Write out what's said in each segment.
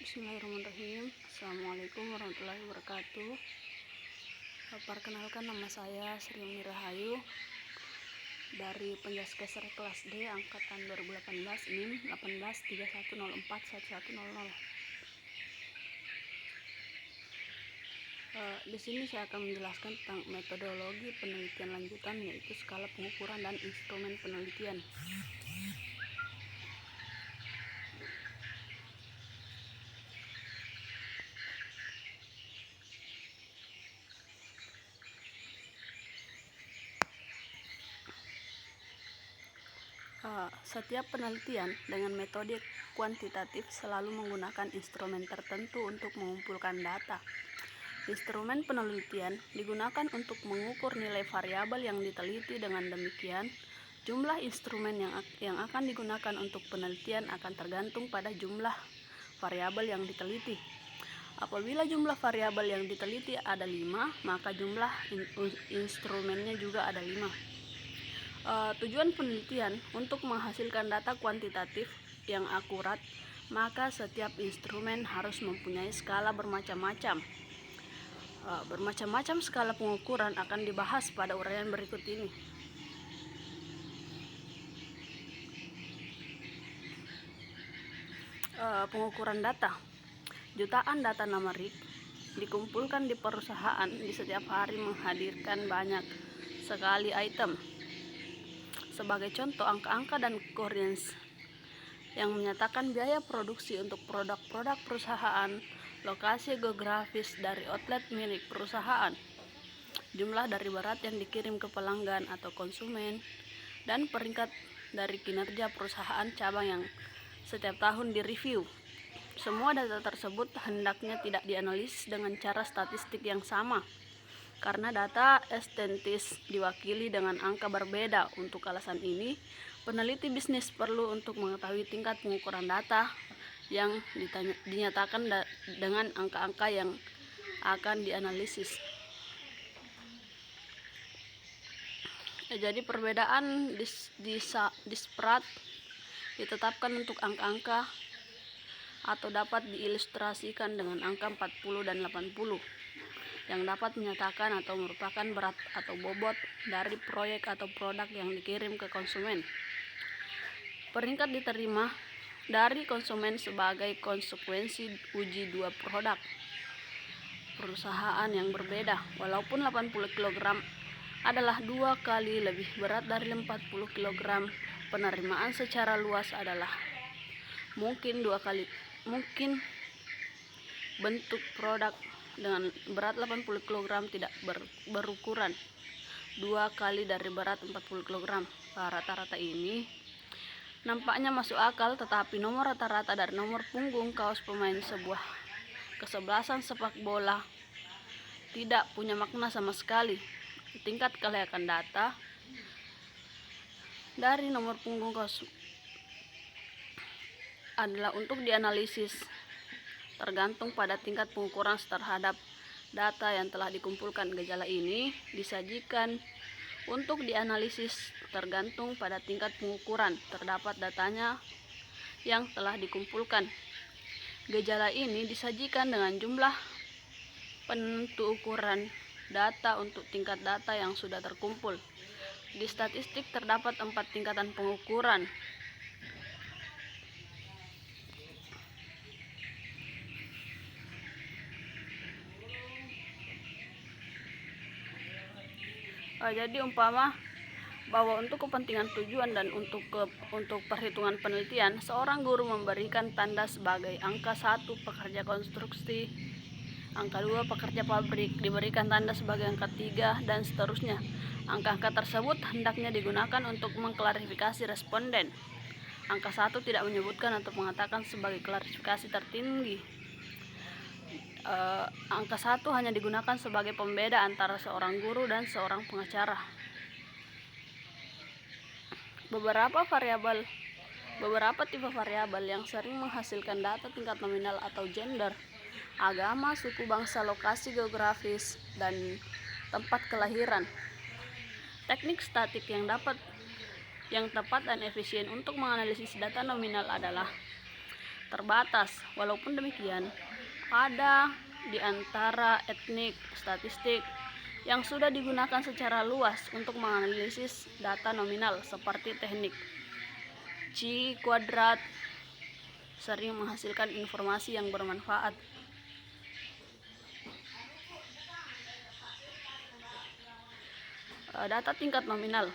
Bismillahirrahmanirrahim. Assalamualaikum warahmatullahi wabarakatuh. Perkenalkan, nama saya Sri Umi Rahayu dari Penjaskeser kelas D angkatan 2018 NIM 1831041100. Di sini saya akan menjelaskan tentang metodologi penelitian lanjutan, yaitu skala pengukuran dan instrumen penelitian. Setiap penelitian dengan metode kuantitatif selalu menggunakan instrumen tertentu untuk mengumpulkan data. Instrumen penelitian digunakan untuk mengukur nilai variabel yang diteliti. Dengan demikian, jumlah instrumen yang akan digunakan untuk penelitian akan tergantung pada jumlah variabel yang diteliti. Apabila jumlah variabel yang diteliti ada 5, maka jumlah instrumennya juga ada 5. Tujuan penelitian untuk menghasilkan data kuantitatif yang akurat, maka setiap instrumen harus mempunyai skala bermacam-macam. Bermacam-macam skala pengukuran akan dibahas pada uraian berikut ini. Pengukuran data. Jutaan data numerik dikumpulkan di perusahaan di setiap hari menghadirkan banyak sekali item. Sebagai contoh, angka-angka dan koreans yang menyatakan biaya produksi untuk produk-produk perusahaan, lokasi geografis dari outlet milik perusahaan, jumlah dari barat yang dikirim ke pelanggan atau konsumen, dan peringkat dari kinerja perusahaan cabang yang setiap tahun direview. Semua data tersebut hendaknya tidak dianalisis dengan cara statistik yang sama, karena data estetis diwakili dengan angka berbeda. Untuk alasan ini, peneliti bisnis perlu untuk mengetahui tingkat pengukuran data yang dinyatakan dengan angka-angka yang akan dianalisis. Jadi perbedaan disparate ditetapkan untuk angka-angka atau dapat diilustrasikan dengan angka 40 dan 80 yang dapat menyatakan atau merupakan berat atau bobot dari proyek atau produk yang dikirim ke konsumen. Peringkat diterima dari konsumen sebagai konsekuensi uji dua produk perusahaan yang berbeda. Walaupun 80 kg adalah 2 kali lebih berat dari 40 kg, penerimaan secara luas adalah mungkin bentuk produk dengan berat 80 kg tidak berukuran 2 kali dari berat 40 kg. Rata-rata ini nampaknya masuk akal, tetapi nomor rata-rata dari nomor punggung kaos pemain sebuah kesebelasan sepak bola tidak punya makna sama sekali. Tingkat kelayakan data dari nomor punggung kaos adalah untuk dianalisis tergantung pada tingkat pengukuran terhadap data yang telah dikumpulkan. Gejala ini disajikan untuk dianalisis tergantung pada tingkat pengukuran terdapat datanya yang telah dikumpulkan. Gejala ini disajikan dengan jumlah penentu ukuran data untuk tingkat data yang sudah terkumpul. Di statistik terdapat 4 tingkatan pengukuran. Jadi umpama bahwa untuk kepentingan tujuan dan untuk perhitungan penelitian, seorang guru memberikan tanda sebagai angka 1 pekerja konstruksi, angka 2 pekerja pabrik, diberikan tanda sebagai angka 3, dan seterusnya. Angka-angka tersebut hendaknya digunakan untuk mengklarifikasi responden. Angka 1 tidak menyebutkan atau mengatakan sebagai klarifikasi tertinggi. Angka 1 hanya digunakan sebagai pembeda antara seorang guru dan seorang pengacara. Beberapa tipe variabel yang sering menghasilkan data tingkat nominal atau gender, agama, suku bangsa, lokasi geografis, dan tempat kelahiran. Teknik statik yang tepat dan efisien untuk menganalisis data nominal adalah terbatas. Walaupun demikian, ada di antara teknik statistik yang sudah digunakan secara luas untuk menganalisis data nominal seperti teknik Chi kuadrat sering menghasilkan informasi yang bermanfaat. Data tingkat nominal.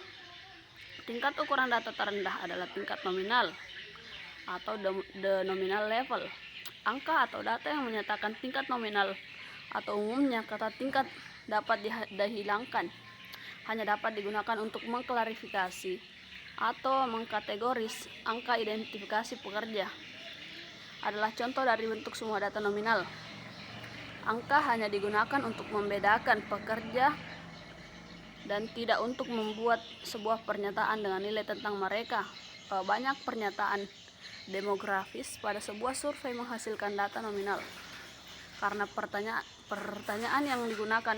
Tingkat ukuran data terendah adalah tingkat nominal atau the nominal level. Angka atau data yang menyatakan tingkat nominal atau umumnya kata tingkat dapat dihilangkan, hanya dapat digunakan untuk mengklarifikasi atau mengkategoris angka identifikasi pekerja. Adalah contoh dari bentuk semua data nominal. Angka hanya digunakan untuk membedakan pekerja dan tidak untuk membuat sebuah pernyataan dengan nilai tentang mereka. Banyak pernyataan demografis pada sebuah survei menghasilkan data nominal karena pertanyaan yang digunakan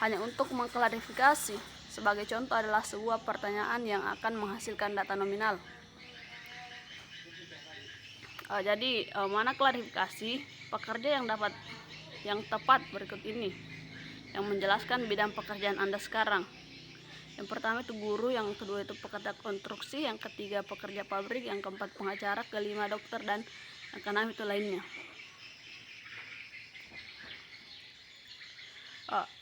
hanya untuk mengklarifikasi. Sebagai contoh adalah sebuah pertanyaan yang akan menghasilkan data nominal. Jadi mana klarifikasi pekerja yang tepat berikut ini yang menjelaskan bidang pekerjaan Anda sekarang. Yang pertama itu guru, yang kedua itu pekerja konstruksi, yang ketiga pekerja pabrik, yang keempat pengacara, kelima dokter, dan yang keenam itu lainnya.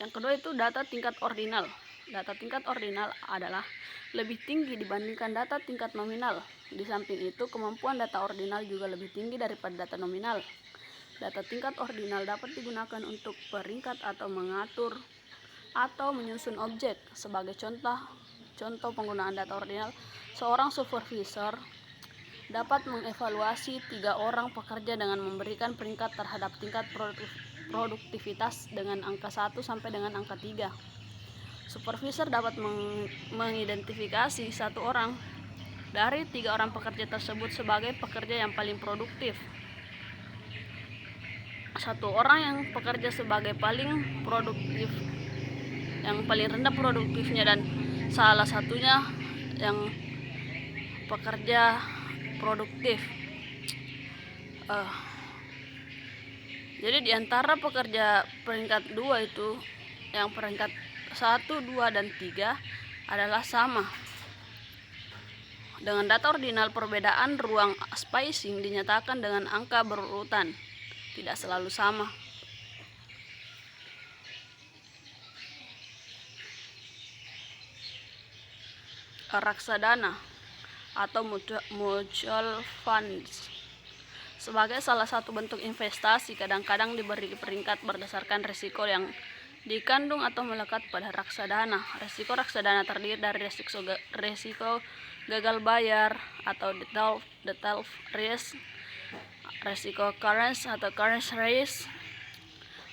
Yang kedua itu data tingkat ordinal. Data tingkat ordinal adalah lebih tinggi dibandingkan data tingkat nominal. Di samping itu, kemampuan data ordinal juga lebih tinggi daripada data nominal. Data tingkat ordinal dapat digunakan untuk peringkat atau mengatur atau menyusun objek. Sebagai contoh penggunaan data ordinal, seorang supervisor dapat mengevaluasi 3 orang pekerja dengan memberikan peringkat terhadap tingkat produktivitas dengan angka 1 sampai dengan angka 3. Supervisor dapat mengidentifikasi 1 orang dari 3 orang pekerja tersebut sebagai pekerja yang paling produktif. 1 orang yang bekerja sebagai paling produktif, yang paling rendah produktifnya, dan salah satunya yang pekerja produktif. Jadi di antara pekerja peringkat 2 itu, yang peringkat 1, 2, dan 3 adalah sama. Dengan data ordinal, perbedaan ruang spacing dinyatakan dengan angka berurutan, tidak selalu sama. Reksadana atau mutual funds sebagai salah satu bentuk investasi kadang-kadang diberi peringkat berdasarkan risiko yang dikandung atau melekat pada reksadana. Risiko reksadana terdiri dari risiko gagal bayar atau default risk, risiko currency atau currency risk,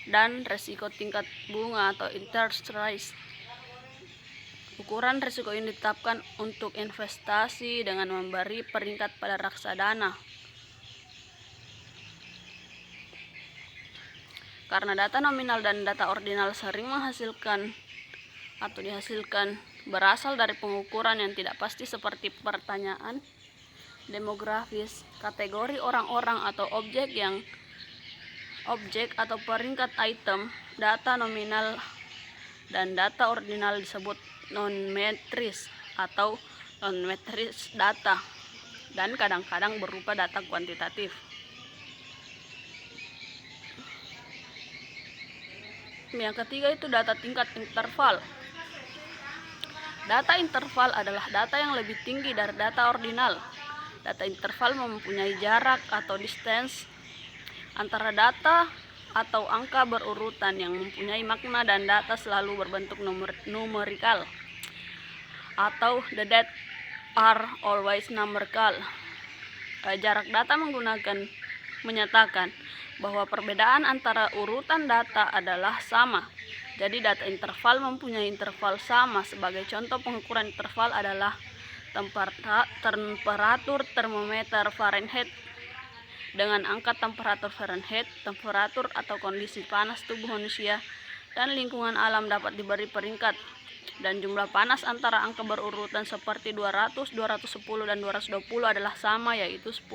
dan risiko tingkat bunga atau interest rate. Ukuran risiko ini ditetapkan untuk investasi dengan memberi peringkat pada reksadana. Karena data nominal dan data ordinal sering menghasilkan atau dihasilkan berasal dari pengukuran yang tidak pasti seperti pertanyaan demografis, kategori orang-orang atau objek atau peringkat item, data nominal dan data ordinal disebut non-metris atau non-metris data, dan kadang-kadang berupa data kuantitatif. Yang ketiga itu data tingkat interval. Data interval adalah data yang lebih tinggi dari data ordinal. Data interval mempunyai jarak atau distance antara data atau angka berurutan yang mempunyai makna, dan data selalu berbentuk numerikal atau the data are always numerical. Jarak data menyatakan bahwa perbedaan antara urutan data adalah sama. Jadi data interval mempunyai interval sama. Sebagai contoh pengukuran interval adalah temperatur termometer Fahrenheit dengan angka temperatur Fahrenheit, temperatur atau kondisi panas tubuh manusia dan lingkungan alam dapat diberi peringkat, dan jumlah panas antara angka berurutan seperti 200, 210, dan 220 adalah sama, yaitu 10.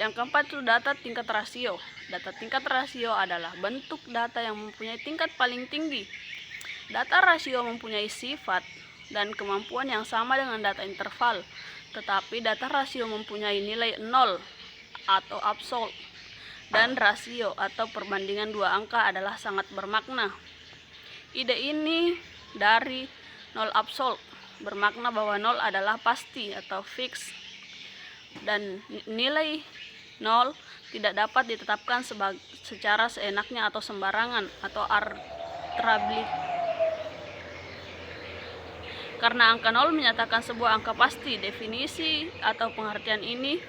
Yang keempat itu data tingkat rasio. Data tingkat rasio adalah bentuk data yang mempunyai tingkat paling tinggi. Data rasio mempunyai sifat dan kemampuan yang sama dengan data interval, tetapi data rasio mempunyai nilai 0 atau absolut, dan rasio atau perbandingan dua angka adalah sangat bermakna. Ide ini dari 0 absolut bermakna bahwa 0 adalah pasti atau fix, dan nilai 0 tidak dapat ditetapkan secara seenaknya atau sembarangan atau arbitrary. Karena angka 0 menyatakan sebuah angka pasti, definisi atau pengertian ini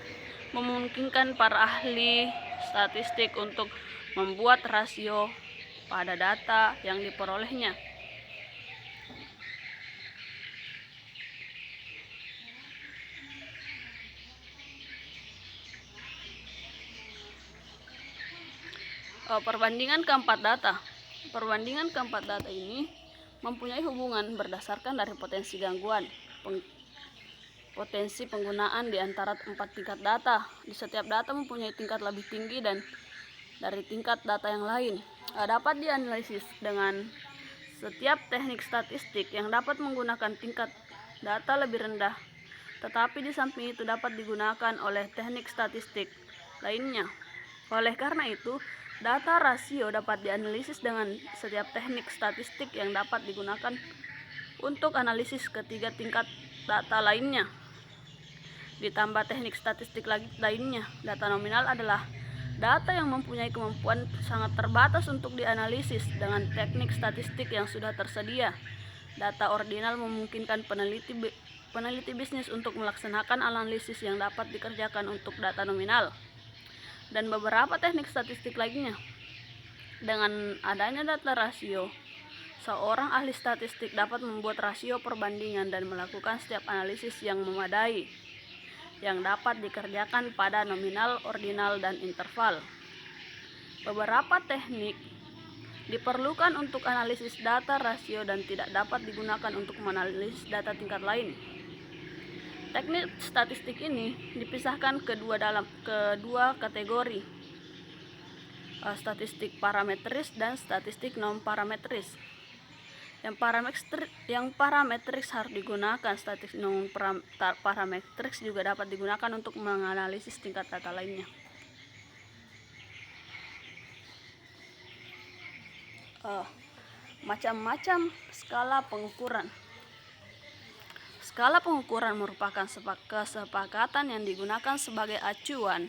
memungkinkan para ahli statistik untuk membuat rasio pada data yang diperolehnya. Perbandingan keempat data. Perbandingan keempat data ini mempunyai hubungan berdasarkan dari potensi gangguan, potensi penggunaan di antara 4 tingkat data. Di setiap data mempunyai tingkat lebih tinggi dan dari tingkat data yang lain. Dapat dianalisis dengan setiap teknik statistik yang dapat menggunakan tingkat data lebih rendah, tetapi di samping itu dapat digunakan oleh teknik statistik lainnya. Oleh karena itu, data rasio dapat dianalisis dengan setiap teknik statistik yang dapat digunakan untuk analisis ketiga tingkat data lainnya. Ditambah teknik statistik lainnya, data nominal adalah data yang mempunyai kemampuan sangat terbatas untuk dianalisis dengan teknik statistik yang sudah tersedia. Data ordinal memungkinkan peneliti bisnis untuk melaksanakan analisis yang dapat dikerjakan untuk data nominal dan beberapa teknik statistik lainnya. Dengan adanya data rasio, seorang ahli statistik dapat membuat rasio perbandingan dan melakukan setiap analisis yang memadai yang dapat dikerjakan pada nominal, ordinal, dan interval. Beberapa teknik diperlukan untuk analisis data rasio dan tidak dapat digunakan untuk menganalisis data tingkat lain. Teknik statistik ini dipisahkan dalam kedua kategori, statistik parametris dan statistik non-parametris. Yang parametris harus digunakan, statistik non-parametris juga dapat digunakan untuk menganalisis tingkat data lainnya. Macam-macam skala pengukuran. Skala pengukuran merupakan kesepakatan yang digunakan sebagai acuan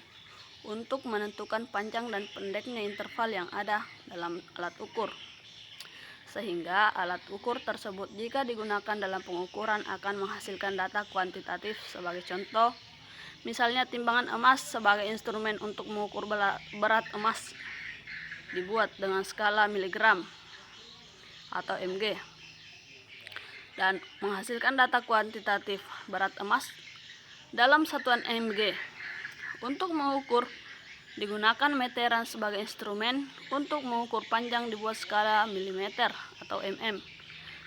untuk menentukan panjang dan pendeknya interval yang ada dalam alat ukur. Sehingga alat ukur tersebut jika digunakan dalam pengukuran akan menghasilkan data kuantitatif. Sebagai contoh, misalnya timbangan emas sebagai instrumen untuk mengukur berat emas dibuat dengan skala miligram atau mg dan menghasilkan data kuantitatif berat emas dalam satuan mg. Untuk mengukur digunakan meteran sebagai instrumen, untuk mengukur panjang dibuat skala milimeter atau mm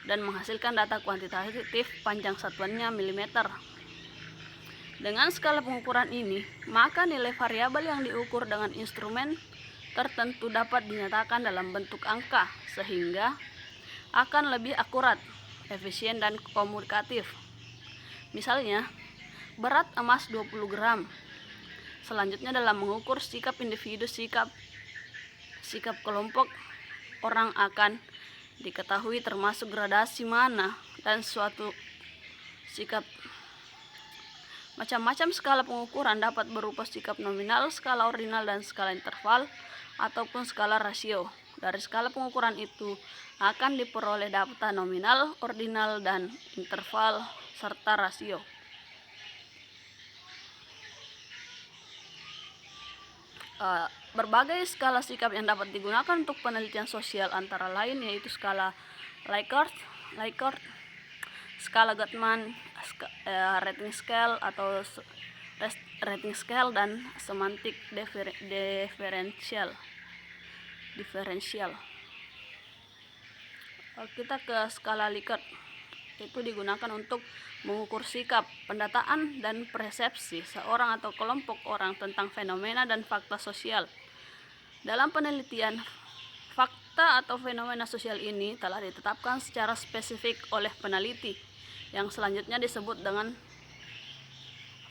dan menghasilkan data kuantitatif panjang satuannya milimeter. Dengan skala pengukuran ini, maka nilai variabel yang diukur dengan instrumen tertentu dapat dinyatakan dalam bentuk angka sehingga akan lebih akurat, efisien, dan komunikatif. Misalnya, berat emas 20 gram. Selanjutnya dalam mengukur sikap individu, sikap kelompok orang akan diketahui termasuk gradasi mana dan suatu sikap. Macam-macam skala pengukuran dapat berupa sikap nominal, skala ordinal, dan skala interval ataupun skala rasio. Dari skala pengukuran itu akan diperoleh data nominal, ordinal, dan interval serta rasio. Berbagai skala sikap yang dapat digunakan untuk penelitian sosial antara lain yaitu skala Likert, skala Gottman, rating scale atau rating scale, dan semantik diferensial. Kita ke skala Likert. itu digunakan untuk mengukur sikap, pendataan, dan persepsi seorang atau kelompok orang tentang fenomena dan fakta sosial. Dalam penelitian, fakta atau fenomena sosial ini telah ditetapkan secara spesifik oleh peneliti, yang selanjutnya disebut dengan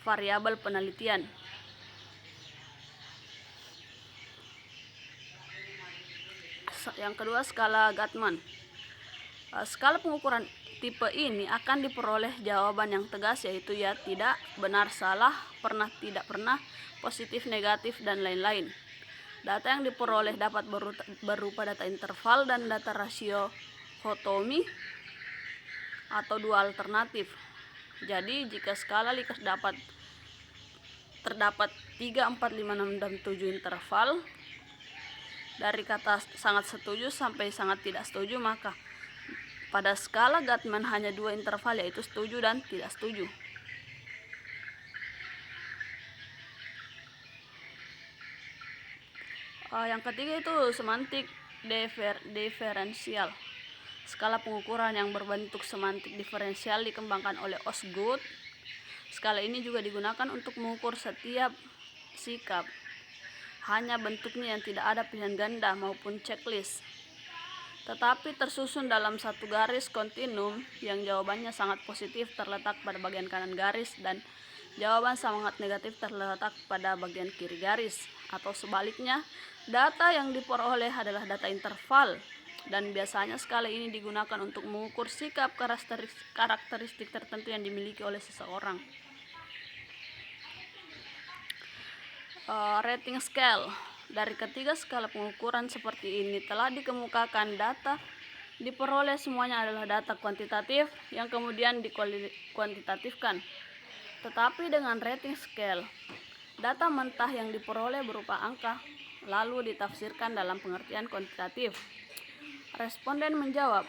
variabel penelitian. Yang kedua, skala Gatman. Skala pengukuran tipe ini akan diperoleh jawaban yang tegas, yaitu ya, tidak, benar, salah, pernah, tidak pernah, positif, negatif, dan lain-lain. Data yang diperoleh dapat berupa data interval dan data rasiotomi atau dua alternatif. Jadi jika skala Likert terdapat 3, 4, 5, 6, dan 7 interval dari kata sangat setuju sampai sangat tidak setuju, maka pada skala Gatman hanya 2 interval, yaitu setuju dan tidak setuju. Yang ketiga itu semantik diferensial. Skala pengukuran yang berbentuk semantik diferensial dikembangkan oleh Osgood. Skala ini juga digunakan untuk mengukur setiap sikap, hanya bentuknya yang tidak ada pilihan ganda maupun checklist, tetapi tersusun dalam satu garis kontinum yang jawabannya sangat positif terletak pada bagian kanan garis dan jawaban sangat negatif terletak pada bagian kiri garis, atau sebaliknya. Data yang diperoleh adalah data interval, dan biasanya skala ini digunakan untuk mengukur sikap karakteristik tertentu yang dimiliki oleh seseorang. Rating scale. Dari ketiga skala pengukuran seperti ini telah dikemukakan, data diperoleh semuanya adalah data kuantitatif yang kemudian dikuantitatifkan. Tetapi dengan rating scale, data mentah yang diperoleh berupa angka lalu ditafsirkan dalam pengertian kuantitatif. Responden menjawab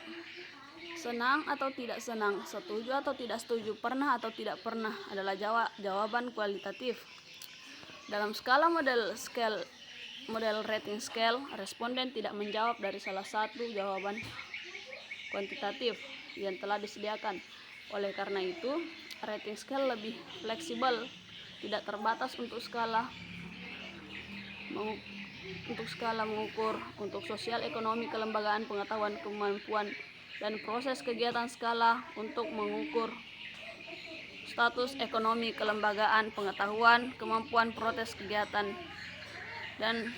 senang atau tidak senang, setuju atau tidak setuju, pernah atau tidak pernah adalah jawaban kualitatif. Dalam skala model rating scale, responden tidak menjawab dari salah satu jawaban kuantitatif yang telah disediakan. Oleh karena itu, rating scale lebih fleksibel, tidak terbatas untuk skala mengukur untuk sosial, ekonomi, kelembagaan, pengetahuan, kemampuan, dan proses kegiatan. Skala untuk mengukur status ekonomi, kelembagaan, pengetahuan, kemampuan, proses kegiatan, dan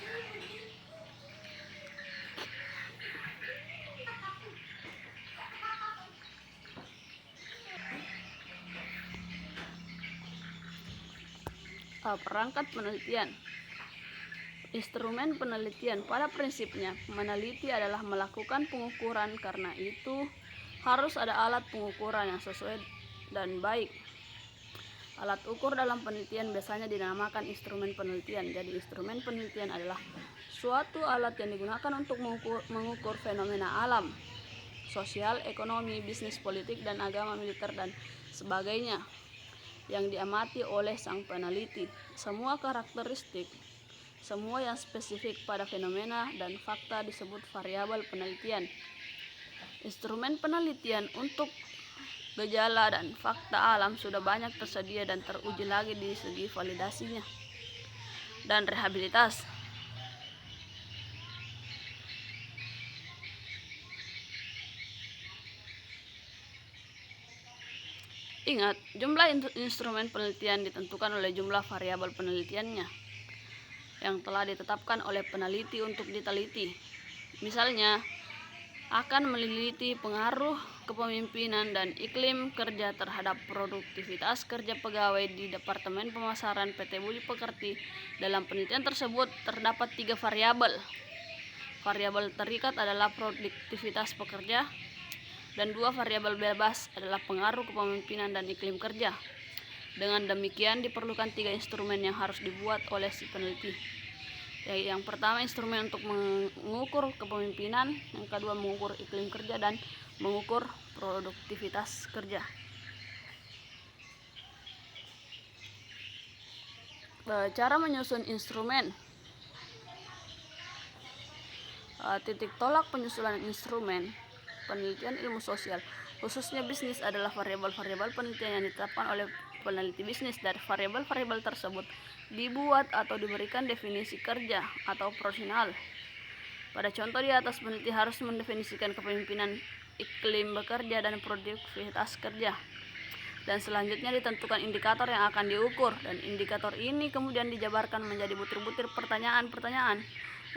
perangkat penelitian. Instrumen penelitian. Pada prinsipnya, meneliti adalah melakukan pengukuran, karena itu harus ada alat pengukuran yang sesuai dan baik. Alat ukur dalam penelitian biasanya dinamakan instrumen penelitian. Jadi instrumen penelitian adalah suatu alat yang digunakan untuk mengukur fenomena alam, sosial, ekonomi, bisnis, politik, dan agama, militer, dan sebagainya yang diamati oleh sang peneliti. Semua yang spesifik pada fenomena dan fakta disebut variabel penelitian. Instrumen penelitian untuk gejala dan fakta alam sudah banyak tersedia dan teruji lagi di segi validasinya dan rehabilitas. Ingat, jumlah instrumen penelitian ditentukan oleh jumlah variabel penelitiannya yang telah ditetapkan oleh peneliti untuk diteliti. Misalnya, akan meneliti pengaruh kepemimpinan dan iklim kerja terhadap produktivitas kerja pegawai di Departemen Pemasaran PT Budi Pekerti. Dalam penelitian tersebut terdapat 3 variabel. Variabel terikat adalah produktivitas pekerja, dan 2 variabel bebas adalah pengaruh kepemimpinan dan iklim kerja. Dengan demikian diperlukan 3 instrumen yang harus dibuat oleh si peneliti. Yang pertama, instrumen untuk mengukur kepemimpinan, yang kedua mengukur iklim kerja, dan mengukur produktivitas kerja. Cara menyusun instrumen. Titik tolak penyusunan instrumen. penelitian ilmu sosial, khususnya bisnis, adalah variabel-variabel penelitian yang ditetapkan oleh peneliti bisnis. Dari variabel-variabel tersebut dibuat atau diberikan definisi kerja atau profesional. Pada contoh di atas, peneliti harus mendefinisikan kepemimpinan, iklim bekerja, dan produktivitas kerja. Dan selanjutnya ditentukan indikator yang akan diukur, dan indikator ini kemudian dijabarkan menjadi butir-butir pertanyaan-pertanyaan.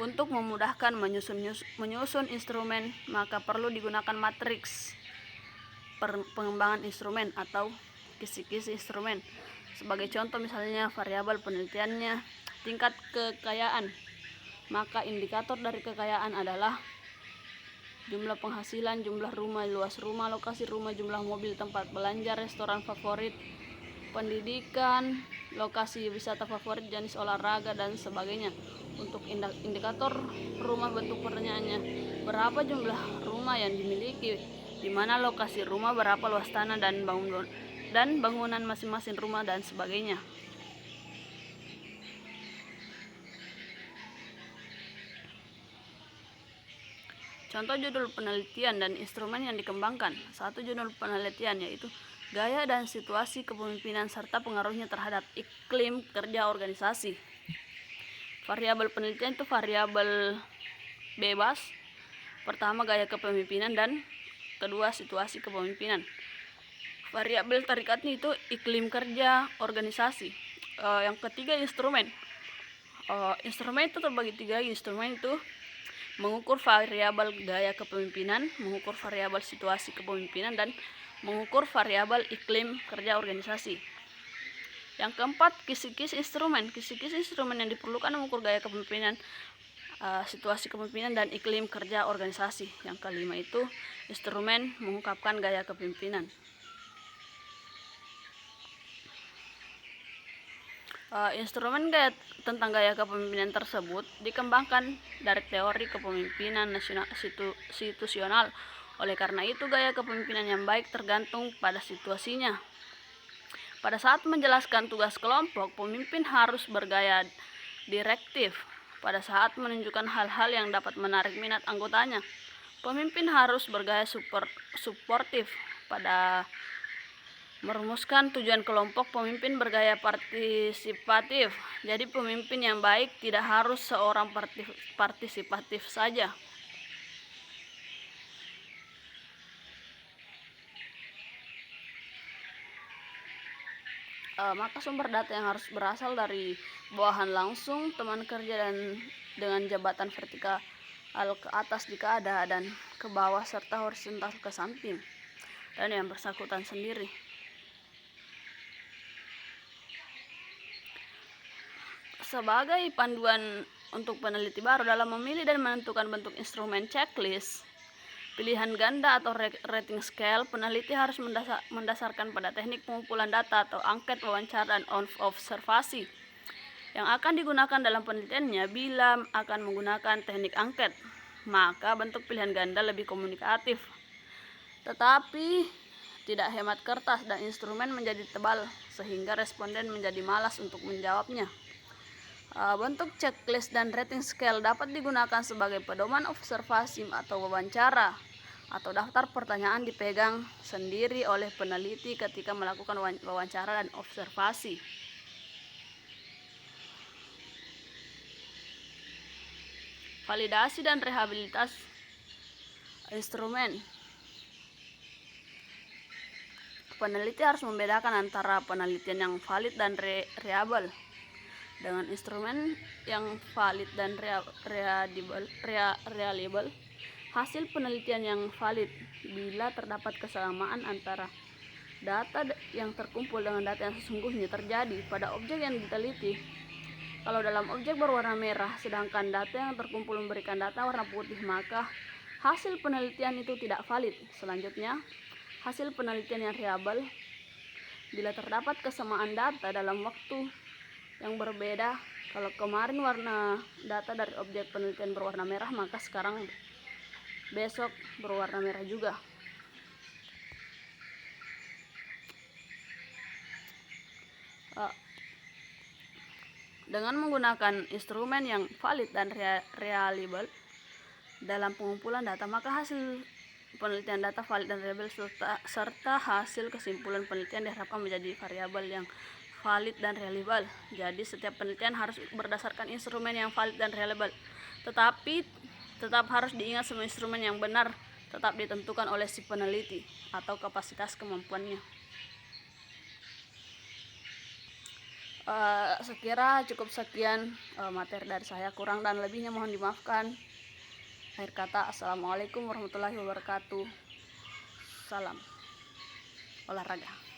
Untuk memudahkan menyusun instrumen, maka perlu digunakan matriks pengembangan instrumen atau kisi-kisi instrumen. Sebagai contoh misalnya variabel penelitiannya tingkat kekayaan, maka indikator dari kekayaan adalah jumlah penghasilan, jumlah rumah, luas rumah, lokasi rumah, jumlah mobil, tempat belanja, restoran favorit, pendidikan, lokasi wisata favorit, jenis olahraga, dan sebagainya. Untuk indikator rumah, bentuk pertanyaannya, berapa jumlah rumah yang dimiliki, di mana lokasi rumah, berapa luas tanah dan bangunan masing-masing rumah, dan sebagainya. Contoh judul penelitian dan instrumen yang dikembangkan. Satu, judul penelitian yaitu gaya dan situasi kepemimpinan serta pengaruhnya terhadap iklim kerja organisasi. Variabel penelitian itu variabel bebas. Pertama, gaya kepemimpinan, dan kedua, situasi kepemimpinan. Variabel tarikatnya itu iklim kerja organisasi. Yang ketiga, instrumen. Instrumen itu terbagi tiga. Instrumen itu mengukur variabel gaya kepemimpinan, mengukur variabel situasi kepemimpinan, dan mengukur variabel iklim kerja organisasi. Yang keempat, kisi-kisi instrumen. Kisi-kisi instrumen yang diperlukan mengukur gaya kepemimpinan, situasi kepemimpinan, dan iklim kerja organisasi. Yang kelima itu instrumen mengungkapkan gaya kepemimpinan. Instrumen tentang gaya kepemimpinan tersebut dikembangkan dari teori kepemimpinan situasional. Oleh karena itu, gaya kepemimpinan yang baik tergantung pada situasinya. Pada saat menjelaskan tugas kelompok, pemimpin harus bergaya direktif. Pada saat menunjukkan hal-hal yang dapat menarik minat anggotanya, pemimpin harus bergaya suportif. Pada merumuskan tujuan kelompok, pemimpin bergaya partisipatif. Jadi pemimpin yang baik tidak harus seorang partisipatif saja. Maka sumber data yang harus berasal dari bawahan langsung, teman kerja, dan dengan jabatan vertikal ke atas jika ada, dan ke bawah serta horizontal ke samping, dan yang bersangkutan sendiri. Sebagai panduan untuk peneliti baru dalam memilih dan menentukan bentuk instrumen checklist, pilihan ganda atau rating scale, peneliti harus mendasarkan pada teknik pengumpulan data atau angket, wawancara, dan observasi yang akan digunakan dalam penelitiannya. Bila akan menggunakan teknik angket, maka bentuk pilihan ganda lebih komunikatif, tetapi tidak hemat kertas, dan instrumen menjadi tebal sehingga responden menjadi malas untuk menjawabnya. Bentuk checklist dan rating scale dapat digunakan sebagai pedoman observasi atau wawancara, atau daftar pertanyaan dipegang sendiri oleh peneliti ketika melakukan wawancara dan observasi. Validasi dan rehabilitas instrumen. Peneliti harus membedakan antara penelitian yang valid dan reliable. Dengan instrumen yang valid dan reliable, hasil penelitian yang valid bila terdapat kesamaan antara data yang terkumpul dengan data yang sesungguhnya terjadi pada objek yang diteliti. Kalau dalam objek berwarna merah sedangkan data yang terkumpul memberikan data warna putih, maka hasil penelitian itu tidak valid. Selanjutnya, hasil penelitian yang reliable bila terdapat kesamaan data dalam waktu yang berbeda. Kalau kemarin warna data dari objek penelitian berwarna merah, maka sekarang besok berwarna merah juga. Dengan menggunakan instrumen yang valid dan reliable dalam pengumpulan data, maka hasil penelitian data valid dan reliable serta hasil kesimpulan penelitian diharapkan menjadi variabel yang valid dan reliable. Jadi setiap penelitian harus berdasarkan instrumen yang valid dan reliable. Tetapi tetap harus diingat semua instrumen yang benar tetap ditentukan oleh si peneliti atau kapasitas kemampuannya. Sekira cukup sekian materi dari saya, kurang dan lebihnya mohon dimaafkan. Akhir kata, assalamualaikum warahmatullahi wabarakatuh. Salam olahraga.